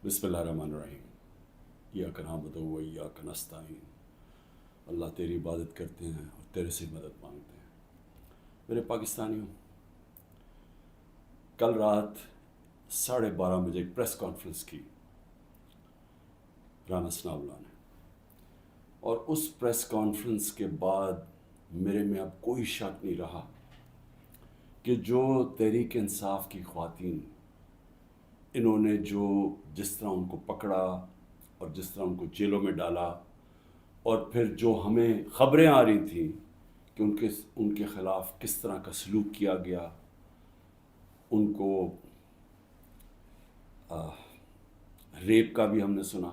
بسم اللہ الرحمن الرحیم۔ ایاک نعبد و ایاک نستعین۔ اللہ تیری عبادت کرتے ہیں اور تیرے سے مدد مانگتے ہیں۔ میرے پاکستانیوں، کل رات 12:30 بجے ایک پریس کانفرنس کی رانا ثناء اللہ نے، اور اس پریس کانفرنس کے بعد میرے میں اب کوئی شک نہیں رہا کہ جو تحریک انصاف کی خواتین، انہوں نے جس طرح ان کو پکڑا اور جس طرح ان کو جیلوں میں ڈالا، اور پھر جو ہمیں خبریں آ رہی تھیں کہ ان کے خلاف کس طرح کا سلوک کیا گیا، ان کو ریپ کا بھی ہم نے سنا،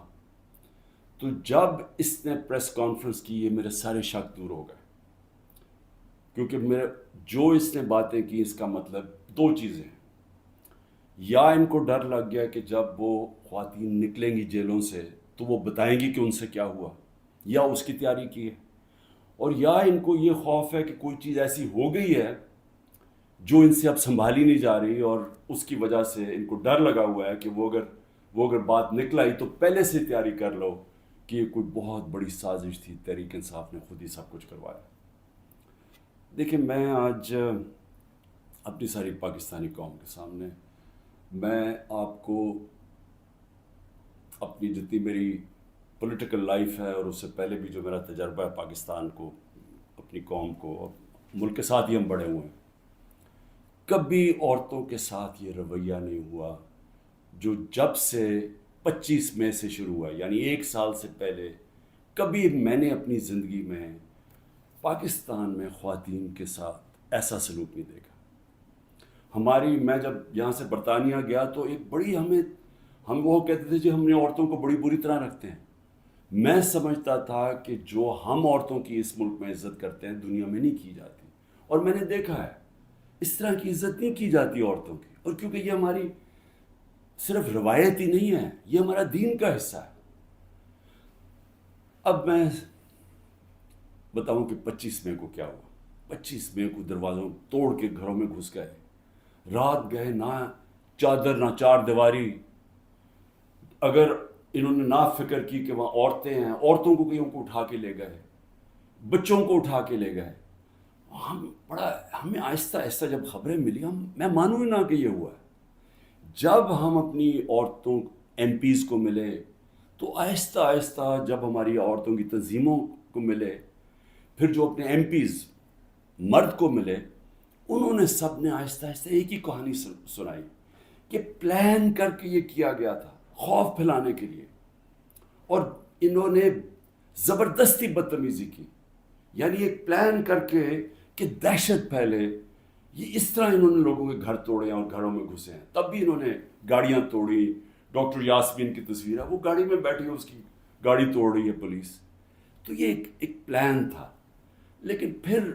تو جب اس نے پریس کانفرنس کی، یہ میرے سارے شک دور ہو گئے، کیونکہ اس نے باتیں کی، اس کا مطلب دو چیزیں ہیں۔ یا ان کو ڈر لگ گیا کہ جب وہ خواتین نکلیں گی جیلوں سے تو وہ بتائیں گی کہ ان سے کیا ہوا، یا اس کی تیاری کی ہے، اور یا ان کو یہ خوف ہے کہ کوئی چیز ایسی ہو گئی ہے جو ان سے اب سنبھالی نہیں جا رہی، اور اس کی وجہ سے ان کو ڈر لگا ہوا ہے کہ وہ اگر بات نکل آئی تو پہلے سے تیاری کر لو کہ یہ کوئی بہت بڑی سازش تھی، تحریک انصاف نے خود ہی سب کچھ کروایا۔ دیکھیں، میں آج اپنی ساری پاکستانی قوم کے سامنے میں آپ کو اپنی جتنی میری پولیٹیکل لائف ہے، اور اس سے پہلے بھی جو میرا تجربہ ہے پاکستان کو، اپنی قوم کو، اور ملک کے ساتھ ہی ہم بڑے ہوئے ہیں، کبھی عورتوں کے ساتھ یہ رویہ نہیں ہوا جو جب سے 25 مئی سے شروع ہوا، یعنی 1 سال سے پہلے کبھی میں نے اپنی زندگی میں پاکستان میں خواتین کے ساتھ ایسا سلوک نہیں دیکھا۔ میں جب یہاں سے برطانیہ گیا تو ایک بڑی ہم وہ کہتے تھے جی ہم نے عورتوں کو بڑی بری طرح رکھتے ہیں۔ میں سمجھتا تھا کہ جو ہم عورتوں کی اس ملک میں عزت کرتے ہیں دنیا میں نہیں کی جاتی، اور میں نے دیکھا ہے اس طرح کی عزت نہیں کی جاتی عورتوں کی، اور کیونکہ یہ ہماری صرف روایت ہی نہیں ہے، یہ ہمارا دین کا حصہ ہے۔ اب میں بتاؤں کہ 25 مئی کو کیا ہوا۔ 25 مئی کو دروازوں توڑ کے گھروں میں گھس گئے، رات گئے، نہ چادر نہ چار دیواری۔ اگر انہوں نے نہ فکر کی کہ وہاں عورتیں ہیں، عورتوں کو کئیوں کو اٹھا کے لے گئے، بچوں کو اٹھا کے لے گئے۔ ہمیں آہستہ آہستہ جب خبریں ملی، میں مانوں ہی نہ کہ یہ ہوا ہے۔ جب ہم اپنی عورتوں ایم پیز کو ملے، تو آہستہ آہستہ جب ہماری عورتوں کی تنظیموں کو ملے، پھر جو اپنے ایم پیز مرد کو ملے، انہوں نے سب نے آہستہ آہستہ ایک ہی کہانی سنائی کہ پلان کر کے یہ کیا گیا تھا خوف پھیلانے کے لیے، اور انہوں نے زبردستی بدتمیزی کی، یعنی ایک پلان کر کے کہ دہشت پھیلے۔ یہ اس طرح انہوں نے لوگوں کے گھر توڑے ہیں اور گھروں میں گھسے ہیں۔ تب بھی انہوں نے گاڑیاں توڑی۔ ڈاکٹر یاسمین کی تصویر ہے، وہ گاڑی میں بیٹھی ہے، اس کی گاڑی توڑ رہی ہے پولیس۔ تو یہ ایک پلان تھا، لیکن پھر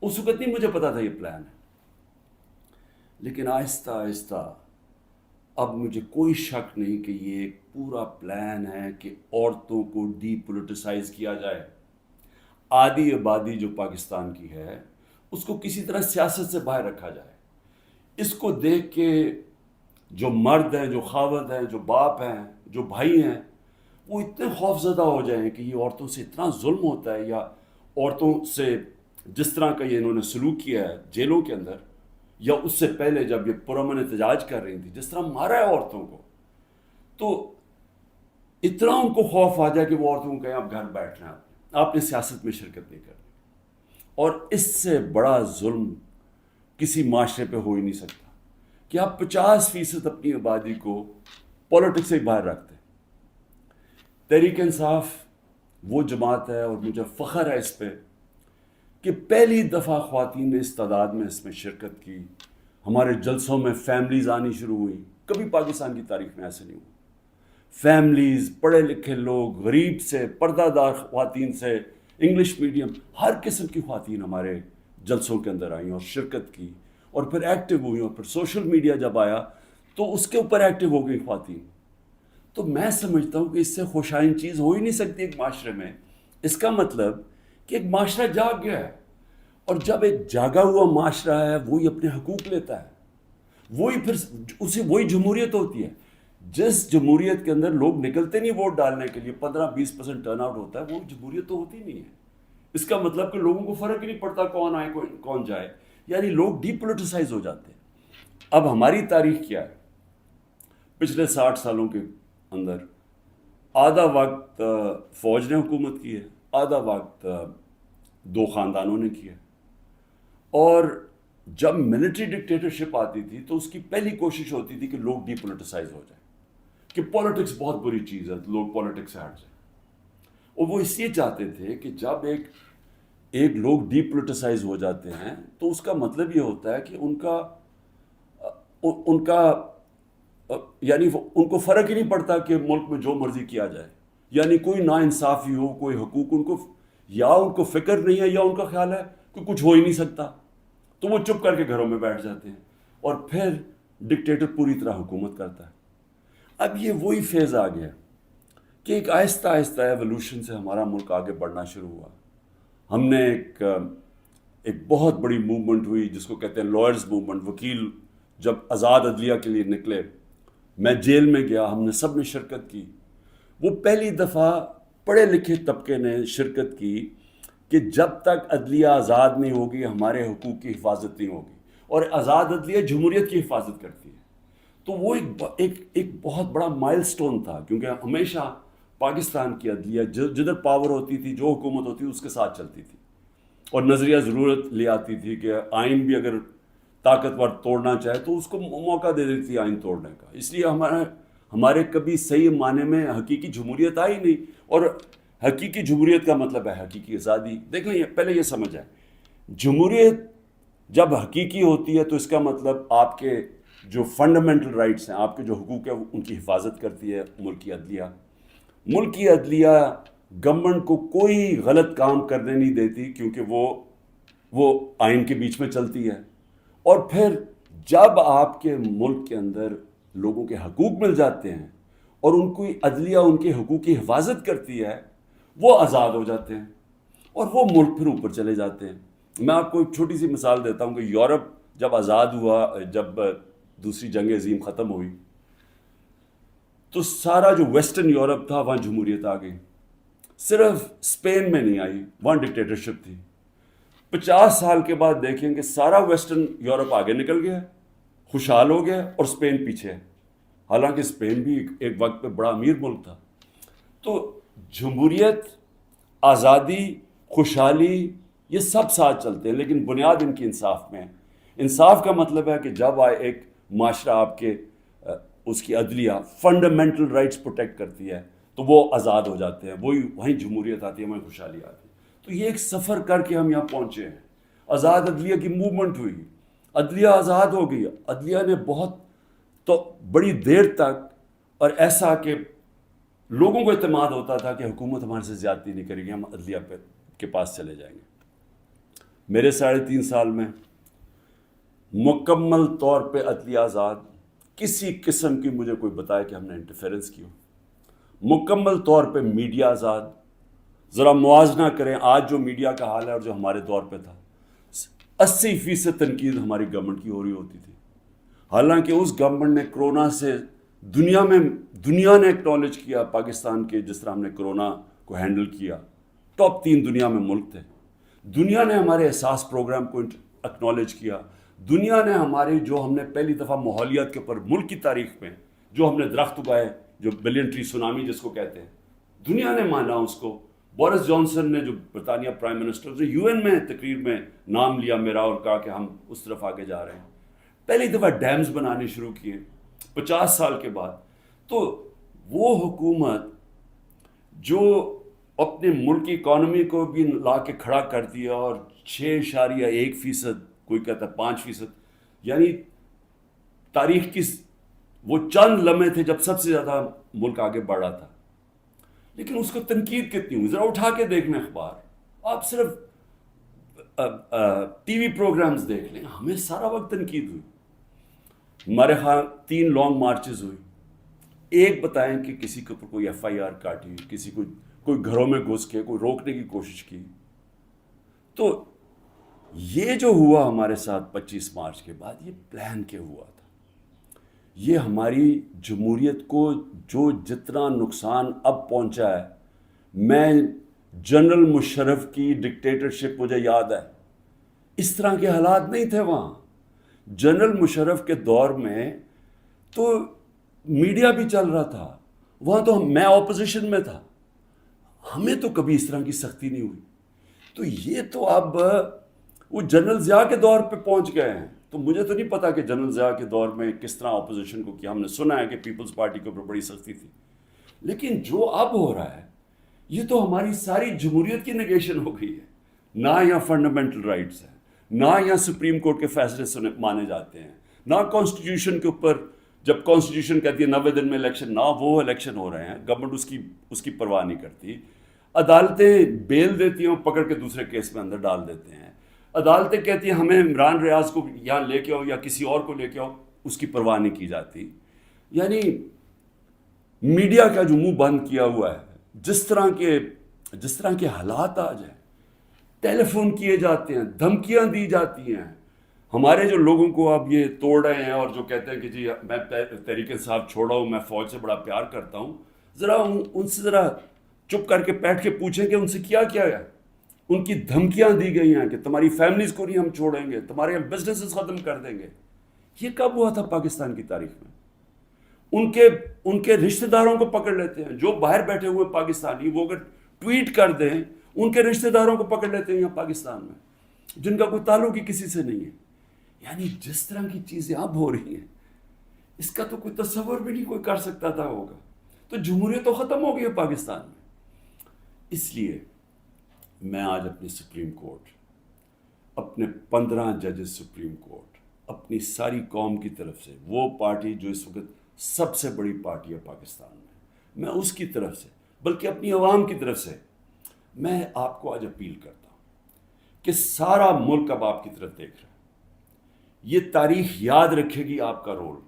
اس وقت نہیں مجھے پتا تھا یہ پلان ہے، لیکن آہستہ آہستہ اب مجھے کوئی شک نہیں کہ یہ ایک پورا پلان ہے کہ عورتوں کو ڈی پولیٹیسائز کیا جائے۔ آدھی آبادی جو پاکستان کی ہے اس کو کسی طرح سیاست سے باہر رکھا جائے۔ اس کو دیکھ کے جو مرد ہیں، جو خاوند ہیں، جو باپ ہیں، جو بھائی ہیں، وہ اتنے خوف زدہ ہو جائیں کہ یہ عورتوں سے اتنا ظلم ہوتا ہے، یا عورتوں سے جس طرح کا یہ انہوں نے سلوک کیا ہے جیلوں کے اندر، یا اس سے پہلے جب یہ پرامن احتجاج کر رہی تھی جس طرح مارا ہے عورتوں کو، تو اتنا ان کو خوف آ جائے کہ وہ عورتوں کو کہیں آپ گھر بیٹھنا ہے، آپ نے سیاست میں شرکت نہیں کرنی۔ اور اس سے بڑا ظلم کسی معاشرے پہ ہو ہی نہیں سکتا کہ آپ 50% اپنی آبادی کو پولیٹکس سے باہر رکھتے ہیں۔ تحریک انصاف وہ جماعت ہے، اور مجھے فخر ہے اس پہ کہ پہلی دفعہ خواتین نے اس تعداد میں اس میں شرکت کی۔ ہمارے جلسوں میں فیملیز آنی شروع ہوئی، کبھی پاکستان کی تاریخ میں ایسے نہیں ہوا۔ فیملیز، پڑھے لکھے لوگ، غریب سے، پردہ دار خواتین سے، انگلش میڈیم، ہر قسم کی خواتین ہمارے جلسوں کے اندر آئیں اور شرکت کی، اور پھر ایکٹیو ہوئی، اور پھر سوشل میڈیا جب آیا تو اس کے اوپر ایکٹیو ہو گئی خواتین۔ تو میں سمجھتا ہوں کہ اس سے خوشائن چیز ہو ہی نہیں سکتی ایک معاشرے میں۔ اس کا مطلب کہ ایک معاشرہ جاگ گیا ہے، اور جب ایک جاگا ہوا معاشرہ ہے وہی اپنے حقوق لیتا ہے، وہی جمہوریت ہوتی ہے۔ جس جمہوریت کے اندر لوگ نکلتے نہیں ووٹ ڈالنے کے لیے، 15-20% ٹرن آؤٹ ہوتا ہے، وہ جمہوریت تو ہوتی نہیں ہے. اس کا مطلب کہ لوگوں کو فرق ہی نہیں پڑتا کون آئے کون جائے، یعنی لوگ ڈی پولیٹیسائز ہو جاتے ہیں. اب ہماری تاریخ کیا ہے؟ پچھلے 60 سالوں کے اندر آدھا وقت فوج نے حکومت کی ہے، آدھا وقت دو خاندانوں نے کیا. اور جب ملٹری ڈکٹیٹرشپ آتی تھی تو اس کی پہلی کوشش ہوتی تھی کہ لوگ ڈی پولیٹیسائز ہو جائیں، کہ پولیٹکس بہت بری چیز ہے، لوگ پولیٹکس سے ہٹ جائیں. اور وہ اس لیے چاہتے تھے کہ جب ایک لوگ ڈی پولیٹیسائز ہو جاتے ہیں تو اس کا مطلب یہ ہوتا ہے کہ ان کا یعنی ان کو فرق ہی نہیں پڑتا کہ ملک میں جو مرضی کیا جائے، یعنی کوئی نا انصافی ہو، کوئی حقوق ان کو فکر نہیں ہے، یا ان کا خیال ہے کہ کچھ ہو ہی نہیں سکتا، تو وہ چپ کر کے گھروں میں بیٹھ جاتے ہیں اور پھر ڈکٹیٹر پوری طرح حکومت کرتا ہے. اب یہ وہی فیز آ گیا کہ ایک آہستہ آہستہ ایوولوشن سے ہمارا ملک آگے بڑھنا شروع ہوا. ہم نے ایک بہت بڑی موومنٹ ہوئی جس کو کہتے ہیں لائرز موومنٹ. وکیل جب آزاد عدلیہ کے لیے نکلے، میں جیل میں گیا، ہم نے سب نے شرکت کی. وہ پہلی دفعہ پڑھے لکھے طبقے نے شرکت کی کہ جب تک عدلیہ آزاد نہیں ہوگی ہمارے حقوق کی حفاظت نہیں ہوگی، اور آزاد عدلیہ جمہوریت کی حفاظت کرتی ہے. تو وہ ایک بہت بڑا مائل سٹون تھا، کیونکہ ہمیشہ پاکستان کی عدلیہ جدھر پاور ہوتی تھی، جو حکومت ہوتی تھی اس کے ساتھ چلتی تھی، اور نظریہ ضرورت لے آتی تھی کہ آئین بھی اگر طاقتور توڑنا چاہے تو اس کو موقع دے دیتی تھی آئین توڑنے کا. اس لیے ہمارے کبھی صحیح معنی میں حقیقی جمہوریت آئی نہیں. اور حقیقی جمہوریت کا مطلب ہے حقیقی آزادی. دیکھ لیں، پہلے یہ سمجھ آئے، جمہوریت جب حقیقی ہوتی ہے تو اس کا مطلب آپ کے جو فنڈامنٹل رائٹس ہیں، آپ کے جو حقوق ہیں، ان کی حفاظت کرتی ہے ملک کی عدلیہ. ملک کی عدلیہ گورنمنٹ کو کوئی غلط کام کرنے نہیں دیتی، کیونکہ وہ آئین کے بیچ میں چلتی ہے. اور پھر جب آپ کے ملک کے اندر لوگوں کے حقوق مل جاتے ہیں اور ان کی عدلیہ ان کے حقوق کی حفاظت کرتی ہے، وہ آزاد ہو جاتے ہیں اور وہ ملک پھر اوپر چلے جاتے ہیں. میں آپ کو ایک چھوٹی سی مثال دیتا ہوں کہ یورپ جب آزاد ہوا، جب دوسری جنگ عظیم ختم ہوئی، تو سارا جو ویسٹرن یورپ تھا وہاں جمہوریت آ گئی. صرف اسپین میں نہیں آئی، وہاں ڈکٹیٹرشپ تھی. 50 سال کے بعد دیکھیں کہ سارا ویسٹرن یورپ آگے نکل گیا، خوشحال ہو گیا، اور اسپین پیچھے ہے، حالانکہ اسپین بھی ایک وقت پہ بڑا امیر ملک تھا. تو جمہوریت، آزادی، خوشحالی، یہ سب ساتھ چلتے ہیں، لیکن بنیاد ان کی انصاف میں ہے. انصاف کا مطلب ہے کہ جب ایک معاشرہ آپ کے اس کی عدلیہ فنڈامنٹل رائٹس پروٹیکٹ کرتی ہے تو وہ آزاد ہو جاتے ہیں، وہیں جمہوریت آتی ہے، وہیں خوشحالی آتی ہے. تو یہ ایک سفر کر کے ہم یہاں پہنچے ہیں. آزاد عدلیہ کی موومنٹ ہوئی، عدلیہ آزاد ہو گئی. عدلیہ نے بہت تو بڑی دیر تک، اور ایسا کہ لوگوں کو اعتماد ہوتا تھا کہ حکومت ہمارے سے زیادتی نہیں کرے گی، ہم عدلیہ کے پاس چلے جائیں گے. میرے 3.5 سال میں مکمل طور پہ عدلیہ آزاد، کسی قسم کی مجھے کوئی بتائے کہ ہم نے انٹرفیرنس کی ہو. مکمل طور پہ میڈیا آزاد. ذرا موازنہ کریں آج جو میڈیا کا حال ہے اور جو ہمارے دور پہ تھا. 80% تنقید ہماری گورنمنٹ کی ہو رہی ہوتی تھی، حالانکہ اس گورنمنٹ نے کرونا سے دنیا نے ایکنالج کیا پاکستان کے، جس طرح ہم نے کرونا کو ہینڈل کیا. ٹاپ 3 دنیا میں ملک تھے. دنیا نے ہمارے احساس پروگرام کو ایکنالج کیا. دنیا نے جو ہم نے پہلی دفعہ ماحولیات کے اوپر ملک کی تاریخ میں جو ہم نے درخت اگائے، جو بلین ٹری سونامی جس کو کہتے ہیں، دنیا نے مانا اس کو. بورس جانسن نے، جو برطانیہ پرائم منسٹر، جو یو این میں تقریر میں نام لیا میرا اور کہا کہ ہم اس طرف آگے جا رہے ہیں. پہلی دفعہ ڈیمز بنانے شروع کیے 50 سال کے بعد. تو وہ حکومت جو اپنے ملک کی اکانومی کو بھی لا کے کھڑا کر دیا، اور 6.1%، کوئی کہتا ہے 5%، یعنی تاریخ کی وہ چند لمحے تھے جب سب سے زیادہ ملک آگے بڑھ رہا تھا. لیکن اس کو تنقید کتنی ہوئی؟ ذرا اٹھا کے دیکھنا اخبار، آپ صرف ٹی وی پروگرامز دیکھ لیں، ہمیں سارا وقت تنقید ہوئی. ہمارے ہاں 3 لانگ مارچز ہوئی. ایک بتائیں کہ کسی کے اوپر کوئی FIR کاٹی، کسی کو کوئی گھروں میں گھس کے کوئی روکنے کی کوشش کی. تو یہ جو ہوا ہمارے ساتھ 25 مارچ کے بعد، یہ پلان کے ہوا تھا. یہ ہماری جمہوریت کو جو جتنا نقصان اب پہنچا ہے، میں جنرل مشرف کی ڈکٹیٹرشپ مجھے یاد ہے، اس طرح کے حالات نہیں تھے وہاں. جنرل مشرف کے دور میں تو میڈیا بھی چل رہا تھا، وہاں تو میں اپوزیشن میں تھا، ہمیں تو کبھی اس طرح کی سختی نہیں ہوئی. تو یہ تو اب وہ جنرل ضیاء کے دور پہ پہنچ گئے ہیں. تو مجھے تو نہیں پتا کہ جنرل ضیاء کے دور میں کس طرح اپوزیشن کو کیا. ہم نے سنا ہے کہ پیپلز پارٹی کے اوپر بڑی سختی تھی، لیکن جو اب ہو رہا ہے یہ تو ہماری ساری جمہوریت کی نگیشن ہو گئی ہے. نہ یہاں فنڈامنٹل رائٹس ہیں، نہ یہاں سپریم کورٹ کے فیصلے مانے جاتے ہیں، نہ کانسٹیٹیوشن کے اوپر جب کانسٹیٹیوشن کہتی ہے 90 دن میں الیکشن، نہ وہ الیکشن ہو رہے ہیں. گورنمنٹ اس کی پرواہ نہیں کرتی. عدالتیں بیل دیتی ہیں، پکڑ کے دوسرے کیس میں اندر ڈال دیتے ہیں. عدالتیں کہتی ہیں ہمیں عمران ریاض کو یہاں لے کے آؤ یا کسی اور کو لے کے آؤ، اس کی پرواہ نہیں کی جاتی. یعنی میڈیا کا جو منہ بند کیا ہوا ہے، جس طرح کے حالات آ جائیں، ٹیلی فون کیے جاتے ہیں، دھمکیاں دی جاتی ہیں. ہمارے جو لوگوں کو اب یہ توڑ رہے ہیں اور جو کہتے ہیں کہ جی میں تحریک انصاف چھوڑا ہوں، میں فوج سے بڑا پیار کرتا ہوں، ذرا ان سے ذرا چپ کر کے بیٹھ کے پوچھیں کہ ان سے کیا کیا ہے. ان کی دھمکیاں دی گئی ہیں کہ تمہاری فیملیز کو نہیں ہم چھوڑیں گے، تمہارے بزنسز ختم کر دیں گے. یہ کب ہوا تھا پاکستان کی تاریخ میں؟ ان کے رشتہ داروں کو پکڑ لیتے ہیں، جو باہر بیٹھے ہوئے پاکستانی، وہ اگر ٹویٹ کر دیں ان کے رشتہ داروں کو پکڑ لیتے ہیں یہاں پاکستان میں، جن کا کوئی تعلق ہی کسی سے نہیں ہے. یعنی جس طرح کی چیزیں اب ہو رہی ہیں، اس کا تو کوئی تصور بھی نہیں کوئی کر سکتا تھا ہوگا. تو جمہوریت تو ختم ہو گئی ہے پاکستان میں. اس لیے میں آج اپنی سپریم کورٹ، اپنے 15 ججز سپریم کورٹ، اپنی ساری قوم کی طرف سے، وہ پارٹی جو اس وقت سب سے بڑی پارٹی ہے پاکستان میں اس کی طرف سے، بلکہ اپنی عوام کی طرف سے میں آپ کو آج اپیل کرتا ہوں کہ سارا ملک اب آپ کی طرف دیکھ رہا ہے. یہ تاریخ یاد رکھے گی آپ کا رول.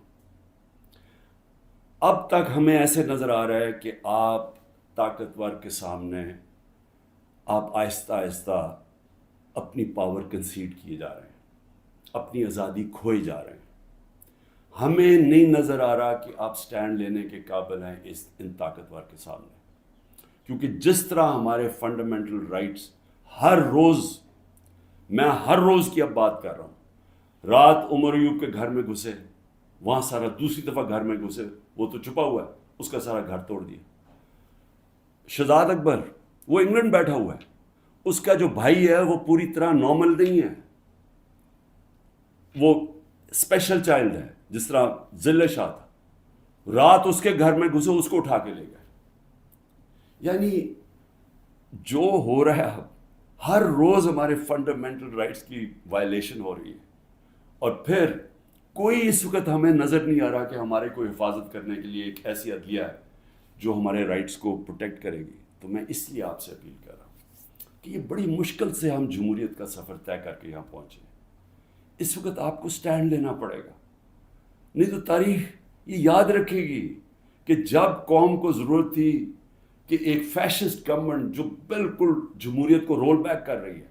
اب تک ہمیں ایسے نظر آ رہا ہے کہ آپ طاقتور کے سامنے آپ آہستہ آہستہ اپنی پاور کنسیڈ کیے جا رہے ہیں، اپنی آزادی کھوئے جا رہے ہیں. ہمیں نہیں نظر آ رہا کہ آپ سٹینڈ لینے کے قابل ہیں ان طاقتور کے سامنے. کیونکہ جس طرح ہمارے فنڈامنٹل رائٹس ہر روز، میں ہر روز کی اب بات کر رہا ہوں، رات عمر ایوب کے گھر میں گھسے، وہاں سارا دوسری دفعہ گھر میں گھسے، وہ تو چھپا ہوا ہے، اس کا سارا گھر توڑ دیا. شہزاد اکبر وہ انگلینڈ بیٹھا ہوا ہے، اس کا جو بھائی ہے وہ پوری طرح نارمل نہیں ہے، وہ اسپیشل چائلڈ ہے، جس طرح ذل شاہ تھا. رات اس کے گھر میں گھسے، اس کو اٹھا کے لے گئے. یعنی جو ہو رہا ہے اب، ہر روز ہمارے فنڈامنٹل رائٹس کی وائلیشن ہو رہی ہے. اور پھر کوئی اس وقت ہمیں نظر نہیں آ رہا کہ ہمارے کو حفاظت کرنے کے لیے ایک ایسی عدلیہ ہے جو ہمارے رائٹس کو پروٹیکٹ کرے گی. تو میں اس لیے آپ سے اپیل کر رہا ہوں کہ یہ بڑی مشکل سے ہم جمہوریت کا سفر طے کر کے یہاں پہنچے. اس وقت آپ کو سٹینڈ لینا پڑے گا، نہیں تو تاریخ یہ یاد رکھے گی کہ جب قوم کو ضرورت تھی کہ ایک فیشسٹ گورنمنٹ جو بالکل جمہوریت کو رول بیک کر رہی ہے،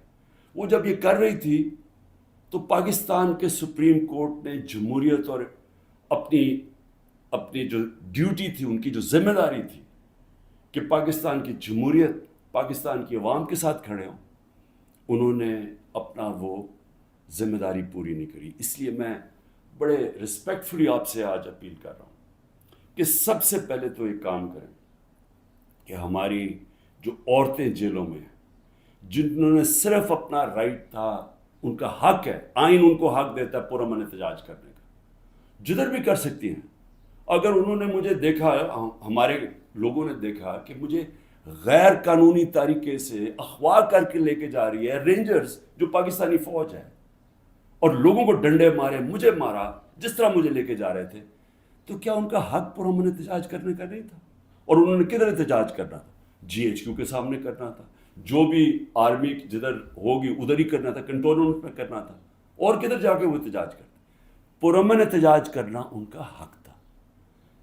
وہ جب یہ کر رہی تھی تو پاکستان کے سپریم کورٹ نے جمہوریت اور اپنی جو ڈیوٹی تھی، ان کی جو ذمہ داری تھی کہ پاکستان کی جمہوریت، پاکستان کی عوام کے ساتھ کھڑے ہوں، انہوں نے اپنا وہ ذمہ داری پوری نہیں کری. اس لیے میں بڑے رسپیکٹفلی آپ سے آج اپیل کر رہا ہوں کہ سب سے پہلے تو ایک کام کریں کہ ہماری جو عورتیں جیلوں میں ہیں، جنہوں نے صرف اپنا رائٹ تھا، ان کا حق ہے، آئین ان کو حق دیتا ہے پرامن احتجاج کرنے کا، جدھر بھی کر سکتی ہیں. اگر انہوں نے مجھے دیکھا، ہمارے لوگوں نے دیکھا کہ مجھے غیر قانونی طریقے سے اغوا کر کے لے کے جا رہی ہے رینجرز جو پاکستانی فوج ہے، اور لوگوں کو ڈنڈے مارے، مجھے مارا، جس طرح مجھے لے کے جا رہے تھے، تو کیا ان کا حق پرامن احتجاج کرنے کا نہیں تھا؟ اور انہوں نے کدھر احتجاج کرنا تھا؟ GHQ کے سامنے کرنا تھا، جو بھی آرمی جدھر ہوگی ادھر ہی کرنا تھا، کنٹونمنٹ میں کرنا تھا، اور کدھر جا کے وہ احتجاج کرتے. پرامن احتجاج کرنا ان کا حق تھا.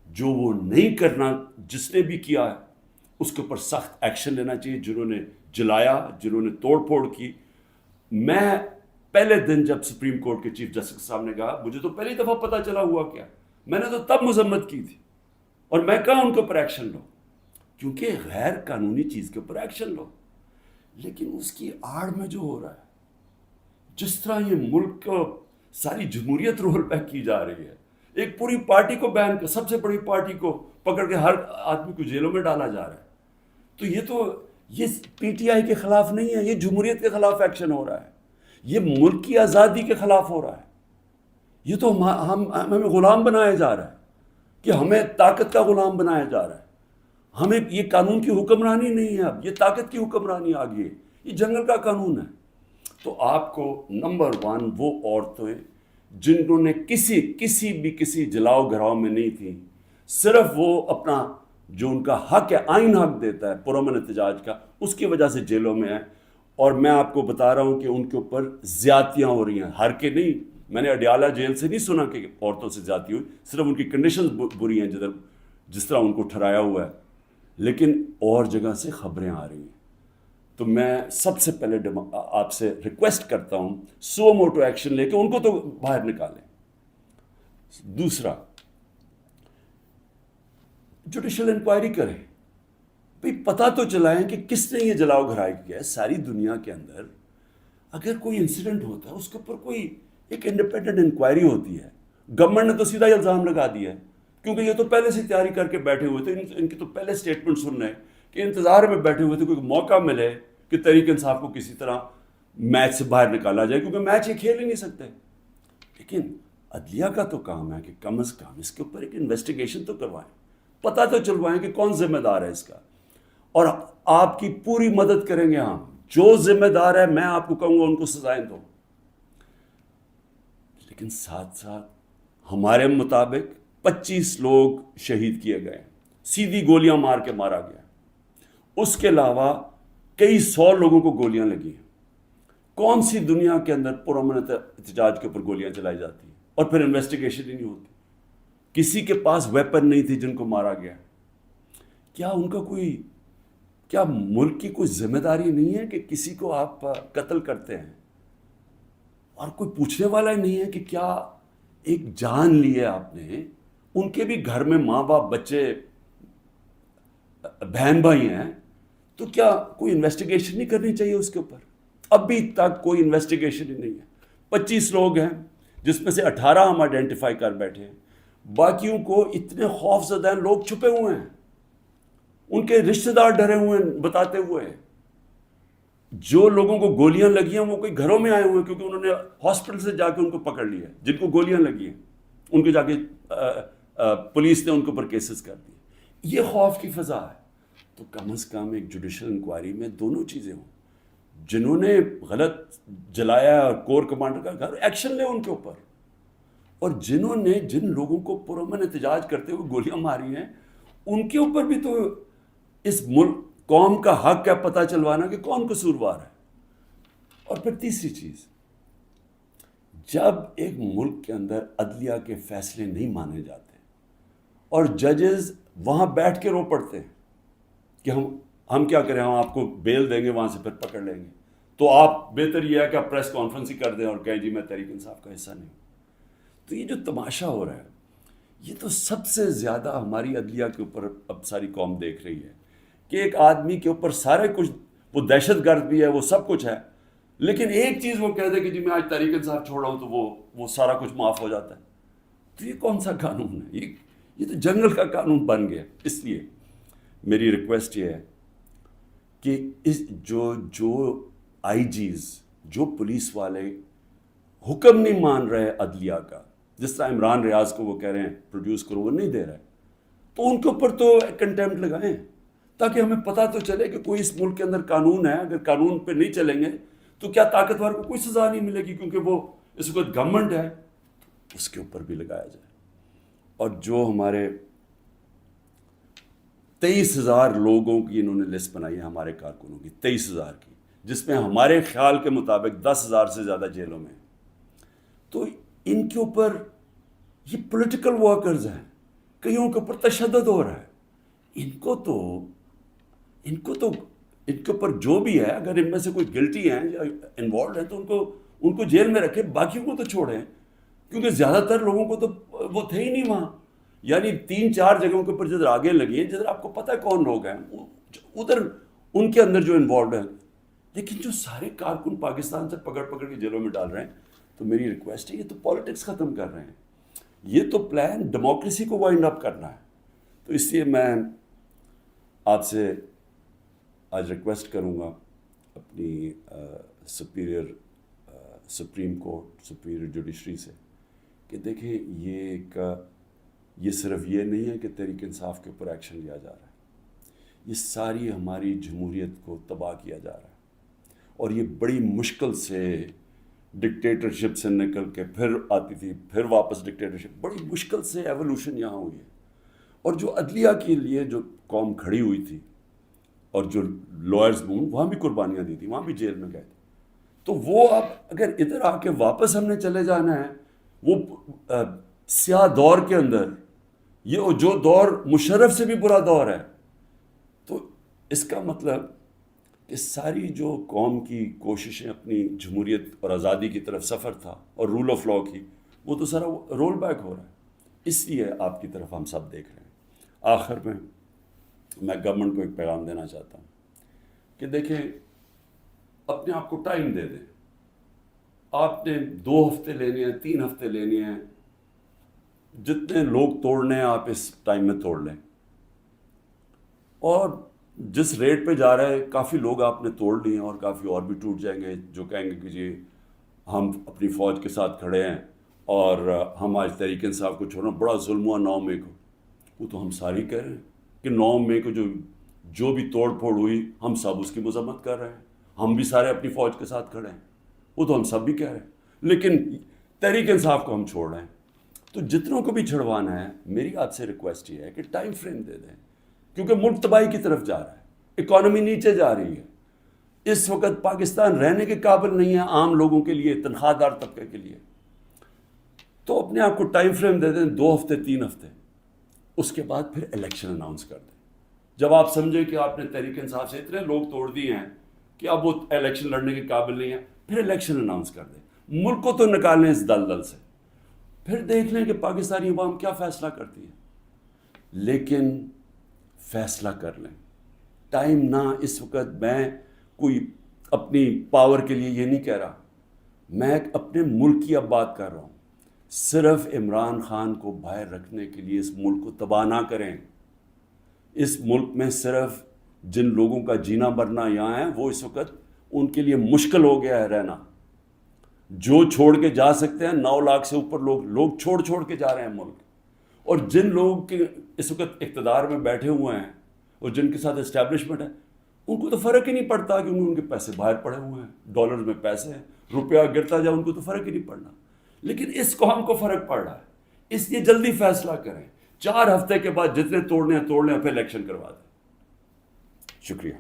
جو وہ نہیں کرنا، جس نے بھی کیا ہے اس کے اوپر سخت ایکشن لینا چاہیے. جنہوں نے جلایا، جنہوں نے توڑ پھوڑ کی. میں پہلے دن جب سپریم کورٹ کے چیف جسٹس کے سامنے کہا، مجھے تو پہلی دفعہ پتہ چلا ہوا کیا، میں نے تو تب مذمت کی تھی، اور میں کہا ان کے اوپر ایکشن لو، کیونکہ غیر قانونی چیز کے اوپر ایکشن لو. لیکن اس کی آڑ میں جو ہو رہا ہے، جس طرح یہ ملک کو ساری جمہوریت رول بیک کی جا رہی ہے، ایک پوری پارٹی کو بین کر، سب سے بڑی پارٹی کو پکڑ کے ہر آدمی کو جیلوں میں ڈالا جا رہا ہے. تو یہ پی ٹی آئی کے خلاف نہیں ہے، یہ جمہوریت کے خلاف ایکشن ہو رہا ہے، یہ ملک کی آزادی کے خلاف ہو رہا ہے. یہ تو ہمیں غلام بنایا جا رہا ہے، کہ ہمیں طاقت کا غلام بنایا جا رہا ہے. ہمیں یہ قانون کی حکمرانی نہیں ہے، اب یہ طاقت کی حکمرانی آ گئی ہے، یہ جنگل کا قانون ہے. تو آپ کو نمبر 1 وہ عورتیں جنہوں نے کسی جلاؤ گھراؤ میں نہیں تھیں، صرف وہ اپنا جو ان کا حق ہے، آئین حق دیتا ہے پرامن احتجاج کا، اس کی وجہ سے جیلوں میں ہیں. اور میں آپ کو بتا رہا ہوں کہ ان کے اوپر زیادتیاں ہو رہی ہیں، ہر کے نہیں. میں نے اڈیالہ جیل سے نہیں سنا کہ عورتوں سے زیادتی ہوئی، صرف ان کی کنڈیشنز بری ہیں جس طرح ان کو ٹھہرایا ہوا ہے، لیکن اور جگہ سے خبریں آ رہی ہیں. تو میں سب سے پہلے آپ سے ریکویسٹ کرتا ہوں، سو موٹو ایکشن لے کے ان کو تو باہر نکالیں. دوسرا، جوڈیشل انکوائری کریں. بھئی پتہ تو چلائیں کہ کس نے یہ جلاؤ گھرائی کیا ہے. ساری دنیا کے اندر اگر کوئی انسیڈنٹ ہوتا ہے، اس کے اوپر کوئی ایک انڈیپینڈنٹ انکوائری ہوتی ہے. گورنمنٹ نے تو سیدھا الزام لگا دیا ہے، کیونکہ یہ تو پہلے سے تیاری کر کے بیٹھے ہوئے تھے. ان کی تو پہلے سٹیٹمنٹ سن رہے ہیں کہ انتظار میں بیٹھے ہوئے تھے کوئی موقع ملے کہ تحریک انصاف کو کسی طرح میچ سے باہر نکالا جائے، کیونکہ میچ یہ کھیل ہی نہیں سکتے. لیکن عدلیہ کا تو کام ہے کہ کم از کم اس کے اوپر ایک انویسٹیگیشن تو کروائیں، پتہ تو چلوائیں کہ کون ذمہ دار ہے اس کا. اور آپ کی پوری مدد کریں گے ہم. جو ذمہ دار ہے میں آپ کو کہوں گا ان کو سزائیں دو. لیکن ساتھ ساتھ ہمارے مطابق 25 لوگ شہید کیے گئے، سیدھی گولیاں مار کے مارا گیا. اس کے علاوہ کئی 100 لوگوں کو گولیاں لگی ہیں. کون سی دنیا کے اندر پرامن احتجاج کے اوپر گولیاں چلائی جاتی ہیں اور پھر انویسٹیگیشن ہی نہیں ہوتی؟ کسی کے پاس ویپن نہیں تھی جن کو مارا گیا. کیا ان کا کیا ملک کی کوئی ذمہ داری نہیں ہے کہ کسی کو آپ قتل کرتے ہیں اور کوئی پوچھنے والا ہی نہیں ہے کہ کیا ایک جان لی ہے آپ نے؟ ان کے بھی گھر میں ماں باپ، بچے، بہن بھائی ہیں، تو کیا کوئی انویسٹیگیشن نہیں کرنی چاہیے اس کے اوپر؟ ابھی تک کوئی انویسٹیگیشن ہی نہیں ہے. 25 لوگ ہیں جس میں سے 18 ہم آئیڈینٹیفائی کر بیٹھے ہیں. باقیوں کو اتنے خوف زدہ ہیں، لوگ چھپے ہوئے ہیں، ان کے رشتہ دار ڈرے ہوئے ہیں بتاتے ہوئے. جو لوگوں کو گولیاں لگی ہیں وہ کوئی گھروں میں آئے ہوئے ہیں، کیونکہ انہوں نے ہاسپٹل سے جا کے ان کو پکڑ لیا. جن کو گولیاں لگی ہیں ان کے جا کے پولیس نے ان کے اوپر کیسز کر دیے. یہ خوف کی فضا ہے. تو کم از کم ایک جوڈیشل انکوائری میں دونوں چیزیں ہوں. جنہوں نے غلط جلایا اور کور کمانڈر کا گھر، ایکشن لے ان کے اوپر. اور جنہوں نے جن لوگوں کو پرامن احتجاج کرتے ہوئے گولیاں ماری ہیں، ان کے اوپر بھی تو اس ملک قوم کا حق ہے پتہ چلوانا کہ کون قصوروار ہے. اور پھر تیسری چیز، جب ایک ملک کے اندر عدلیہ کے فیصلے نہیں مانے جاتے اور ججز وہاں بیٹھ کے رو پڑتے ہیں کہ ہم کیا کریں، ہم آپ کو بیل دیں گے، وہاں سے پھر پکڑ لیں گے، تو آپ بہتر یہ ہے کہ آپ پریس کانفرنس ہی کر دیں اور کہیں جی میں تحریک انصاف کا حصہ نہیں ہوں. تو یہ جو تماشا ہو رہا ہے، یہ تو سب سے زیادہ ہماری عدلیہ کے اوپر اب ساری قوم دیکھ رہی ہے کہ ایک آدمی کے اوپر سارے کچھ، وہ دہشت گرد بھی ہے، وہ سب کچھ ہے، لیکن ایک چیز وہ کہہ دے کہ جی میں آج تحریک انصاف چھوڑ رہا ہوں تو وہ سارا کچھ معاف ہو جاتا ہے. تو یہ کون سا قانون ہے؟ یہ تو جنگل کا قانون بن گیا. اس لیے میری ریکویسٹ یہ ہے کہ جو آئی جیز، جو پولیس والے حکم نہیں مان رہے عدلیہ کا، جس طرح عمران ریاض کو وہ کہہ رہے ہیں پروڈیوس کرو، وہ نہیں دے رہے، تو ان کے اوپر تو کنٹیمپٹ لگائیں تاکہ ہمیں پتہ تو چلے کہ کوئی اس ملک کے اندر قانون ہے. اگر قانون پہ نہیں چلیں گے تو کیا طاقتور کو کوئی سزا نہیں ملے گی، کیونکہ وہ اس وقت گورنمنٹ ہے. اس کے اوپر بھی لگایا جائے. اور جو ہمارے 23,000 لوگوں کی انہوں نے لسٹ بنائی ہے ہمارے کارکنوں کی، 23,000 کی، جس میں ہمارے خیال کے مطابق 10,000 سے زیادہ جیلوں میں. تو ان کے اوپر یہ پولیٹیکل ورکرز ہیں، کئیوں کے اوپر تشدد ہو رہا ہے. ان کے اوپر جو بھی ہے، اگر ان میں سے کوئی گلٹی ہیں یا انوالوڈ ہیں تو ان کو جیل میں رکھیں، باقیوں کو تو چھوڑیں، کیونکہ زیادہ تر لوگوں کو تو وہ تھے ہی نہیں وہاں. یعنی 3-4 جگہوں کے اوپر جدھر آگے لگی ہیں، جدھر آپ کو پتہ ہے کون لوگ ہیں، ادھر ان کے اندر جو انوالوڈ ہیں. لیکن جو سارے کارکن پاکستان سے پکڑ کے جیلوں میں ڈال رہے ہیں، تو میری ریکویسٹ ہے، یہ تو پالیٹکس ختم کر رہے ہیں، یہ تو پلان ڈیموکریسی کو وائنڈ اپ کرنا ہے. تو اس لیے میں آپ سے آج ریکویسٹ کروں گا اپنی سپریم کورٹ، سپیریئر جوڈیشری سے، کہ دیکھیں یہ صرف یہ نہیں ہے کہ تحریک انصاف کے اوپر ایکشن لیا جا رہا ہے، یہ ساری ہماری جمہوریت کو تباہ کیا جا رہا ہے. اور یہ بڑی مشکل سے ڈکٹیٹرشپ سے نکل کے پھر آتی تھی، پھر واپس ڈکٹیٹرشپ، بڑی مشکل سے ایولیوشن یہاں ہوئی ہے. اور جو عدلیہ کے لیے جو قوم کھڑی ہوئی تھی، اور جو لائرز وہاں بھی قربانیاں دی تھی، وہاں بھی جیل میں گئے تھے. تو وہ اب اگر ادھر آ کے واپس ہم نے چلے جانا ہے وہ سیاہ دور کے اندر، یہ جو دور مشرف سے بھی برا دور ہے، تو اس کا مطلب کہ ساری جو قوم کی کوششیں اپنی جمہوریت اور آزادی کی طرف سفر تھا اور رول آف لاء کی، وہ تو سارا رول بیک ہو رہا ہے. اس لیے آپ کی طرف ہم سب دیکھ رہے ہیں. آخر میں گورنمنٹ کو ایک پیغام دینا چاہتا ہوں کہ دیکھیں، اپنے آپ کو ٹائم دے دیں. آپ نے 2 ہفتے لینے ہیں، 3 ہفتے لینے ہیں، جتنے لوگ توڑنے ہیں آپ اس ٹائم میں توڑ لیں. اور جس ریٹ پہ جا رہا ہے، کافی لوگ آپ نے توڑ لیے ہیں اور کافی اور بھی ٹوٹ جائیں گے جو کہیں گے کہ جی ہم اپنی فوج کے ساتھ کھڑے ہیں اور ہم آج تحریک انصاف کو چھوڑنا، بڑا ظلم ہوا 9 مئی کو. وہ تو ہم سارے کہہ رہے ہیں کہ 9 مئی کو جو بھی توڑ پھوڑ ہوئی، ہم سب اس کی مذمت کر رہے ہیں، ہم بھی سارے اپنی فوج کے ساتھ کھڑے ہیں. وہ تو ہم سب بھی کہہ رہے ہیں، لیکن تحریک انصاف کو ہم چھوڑ رہے ہیں. تو جتنوں کو بھی چھڑوانا ہے، میری آپ سے ریکویسٹ یہ ہے کہ ٹائم فریم دے دیں، کیونکہ ملک تباہی کی طرف جا رہا ہے، اکانومی نیچے جا رہی ہے. اس وقت پاکستان رہنے کے قابل نہیں ہے عام لوگوں کے لیے، تنخواہ دار طبقے کے لیے. تو اپنے آپ کو ٹائم فریم دے دیں، 2 ہفتے 3 ہفتے، اس کے بعد پھر الیکشن اناؤنس کر دیں. جب آپ سمجھیں کہ آپ نے تحریک انصاف سے اتنے لوگ توڑ دیے ہیں کہ اب وہ الیکشن لڑنے کے قابل نہیں ہے، پھر الیکشن اناؤنس کر دیں. ملک کو تو نکالیں اس دلدل سے، پھر دیکھ لیں کہ پاکستانی عوام کیا فیصلہ کرتی ہے. لیکن فیصلہ کر لیں، ٹائم نہ. اس وقت میں کوئی اپنی پاور کے لیے یہ نہیں کہہ رہا، میں اپنے ملک کی اب بات کر رہا ہوں. صرف عمران خان کو باہر رکھنے کے لیے اس ملک کو تباہ نہ کریں. اس ملک میں صرف جن لوگوں کا جینا مرنا یہاں ہے، وہ اس وقت ان کے لیے مشکل ہو گیا ہے رہنا. جو چھوڑ کے جا سکتے ہیں، 9 لاکھ سے اوپر لوگ چھوڑ کے جا رہے ہیں ملک. اور جن لوگوں کے اس وقت اقتدار میں بیٹھے ہوئے ہیں اور جن کے ساتھ اسٹیبلشمنٹ ہے، ان کو تو فرق ہی نہیں پڑتا کہ ان کے پیسے باہر پڑے ہوئے ہیں، ڈالر میں پیسے ہیں، روپیہ گرتا جائے ان کو تو فرق ہی نہیں پڑنا. لیکن اس قوم کو فرق پڑ رہا ہے. اس لیے جلدی فیصلہ کریں، 4 ہفتے کے بعد جتنے توڑنے ہیں توڑ لیں، پھر الیکشن کروا دیں. شکریہ.